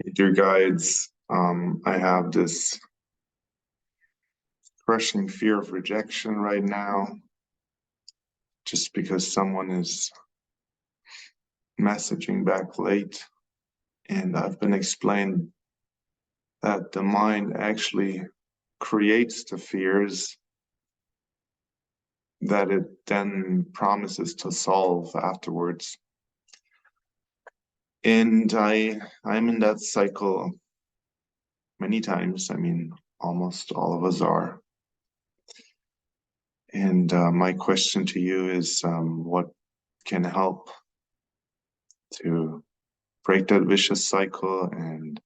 Dear guides, I have this crushing fear of rejection right now, just because someone is messaging back late, and I've been explained that the mind actually creates the fears that it then promises to solve afterwards. And I'm in that cycle many times. I mean, almost all of us are. And my question to you is, what can help to break that vicious cycle and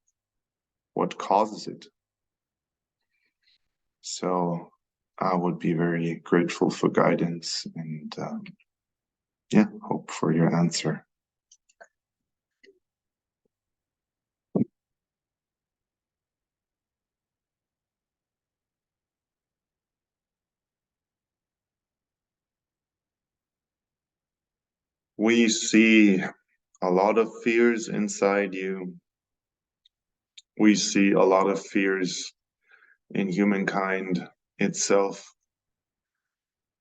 what causes it? So I would be very grateful for guidance and hope for your answer. We see a lot of fears inside you. We see a lot of fears in humankind itself.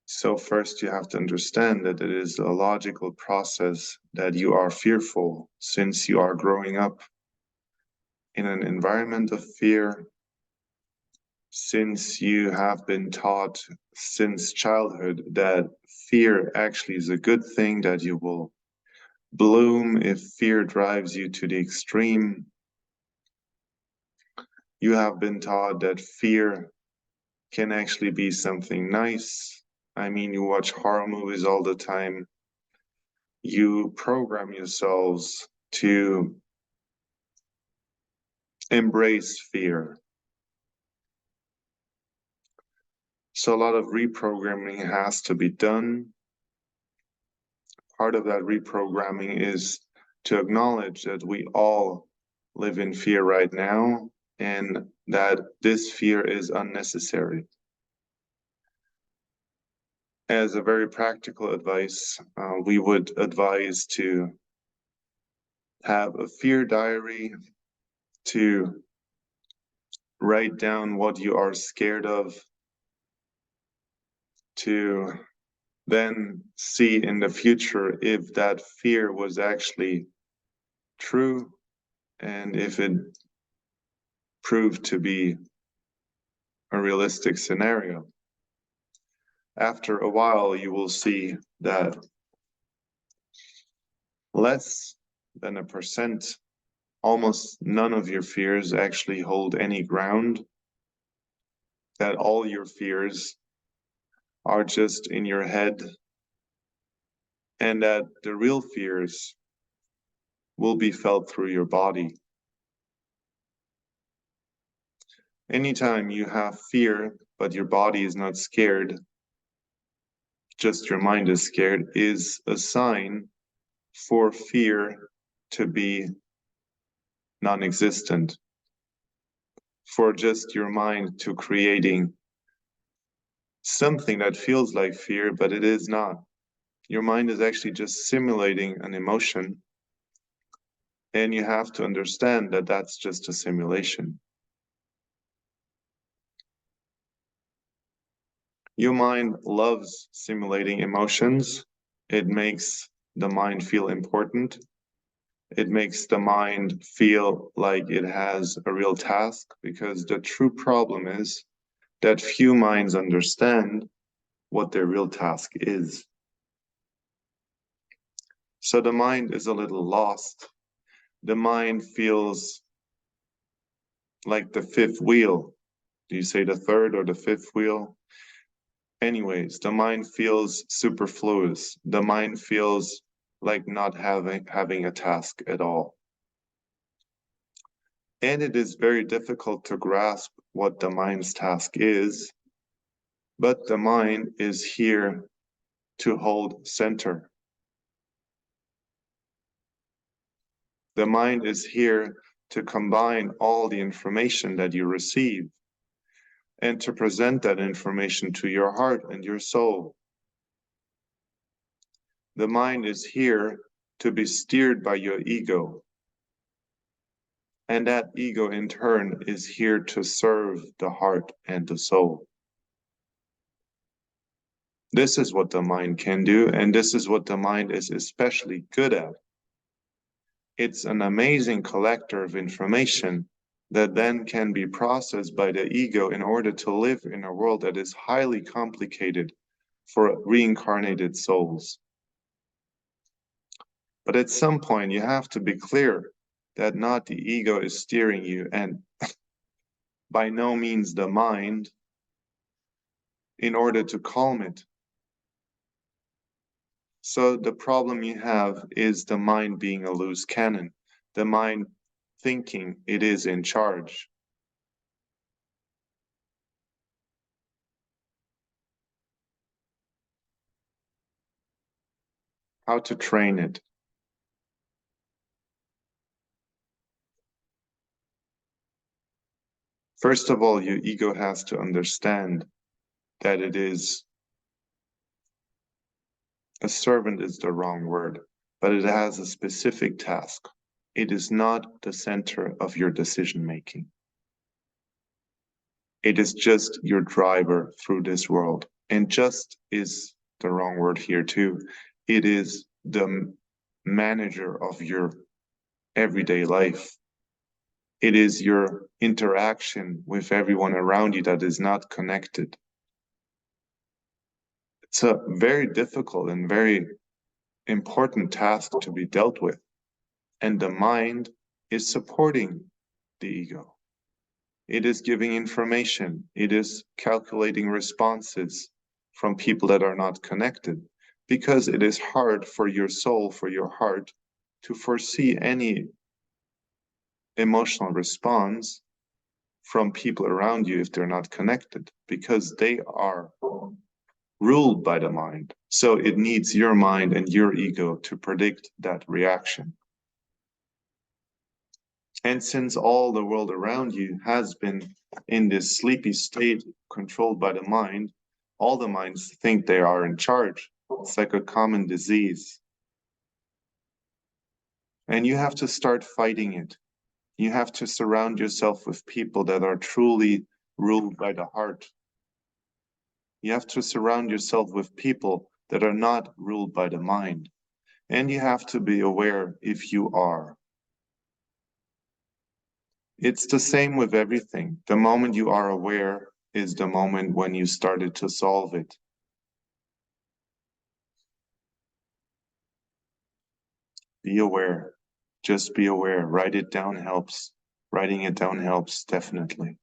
So first you have to understand that it is a logical process that you are fearful since you are growing up in an environment of fear, since you have been taught since childhood that fear actually is a good thing, that you will bloom if fear drives you to the extreme. You have been taught that fear can actually be something nice. I mean, you watch horror movies all the time. You program yourselves to embrace fear. So a lot of reprogramming has to be done. Part of that reprogramming is to acknowledge that we all live in fear right now and that this fear is unnecessary. As a very practical advice, we would advise to have a fear diary, to write down what you are scared of, to then see in the future if that fear was actually true and if it proved to be a realistic scenario. After a while, you will see that less than 1%, almost none of your fears actually hold any ground, that all your fears are just in your head, and that the real fears will be felt through your body. Anytime you have fear, but your body is not scared, just your mind is scared, is a sign for fear to be non-existent, for just your mind to creating something that feels like fear, but it is not. Your mind is actually just simulating an emotion, and you have to understand that that's just a simulation. Your mind loves simulating emotions. It makes the mind feel important. It makes the mind feel like it has a real task, because the true problem is that few minds understand what their real task is. So the mind is a little lost. The mind feels like the fifth wheel. Do you say the third or the fifth wheel? Anyways, the mind feels superfluous. The mind feels like not having a task at all. And it is very difficult to grasp what the mind's task is, but the mind is here to hold center. The mind is here to combine all the information that you receive and to present that information to your heart and your soul. The mind is here to be steered by your ego. And that ego in turn is here to serve the heart and the soul. This is what the mind can do, and this is what the mind is especially good at. It's an amazing collector of information that then can be processed by the ego in order to live in a world that is highly complicated for reincarnated souls. But at some point, you have to be clear that not the ego is steering you, and by no means the mind, in order to calm it. So the problem you have is the mind being a loose cannon, the mind thinking it is in charge. How to train it? First of all, your ego has to understand that it is, a servant is the wrong word, but it has a specific task. It is not the center of your decision making. It is just your driver through this world. And just is the wrong word here too. It is the manager of your everyday life. It is your interaction with everyone around you that is not connected. It's a very difficult and very important task to be dealt with. And the mind is supporting the ego. It is giving information. It is calculating responses from people that are not connected, because it is hard for your soul, for your heart, to foresee any emotional response from people around you if they're not connected, because they are ruled by the mind. So it needs your mind and your ego to predict that reaction. And since all the world around you has been in this sleepy state controlled by the mind, all the minds think they are in charge. It's like a common disease. And you have to start fighting it. You have to surround yourself with people that are truly ruled by the heart. You have to surround yourself with people that are not ruled by the mind. And you have to be aware if you are. It's the same with everything. The moment you are aware is the moment when you started to solve it. Be aware. Just be aware. Write it down helps. Writing it down helps, definitely.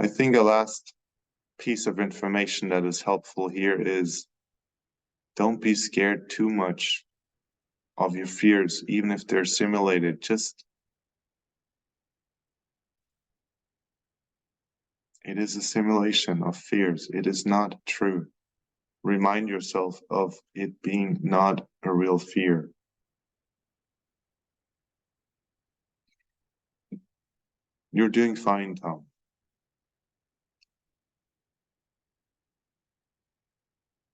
I think a last piece of information that is helpful here is don't be scared too much of your fears, even if they're simulated. Just, it is a simulation of fears. It is not true. Remind yourself of it being not a real fear. You're doing fine, Tom.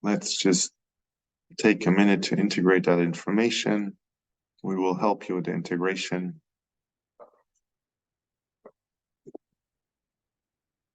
Let's just take a minute to integrate that information. We will help you with the integration.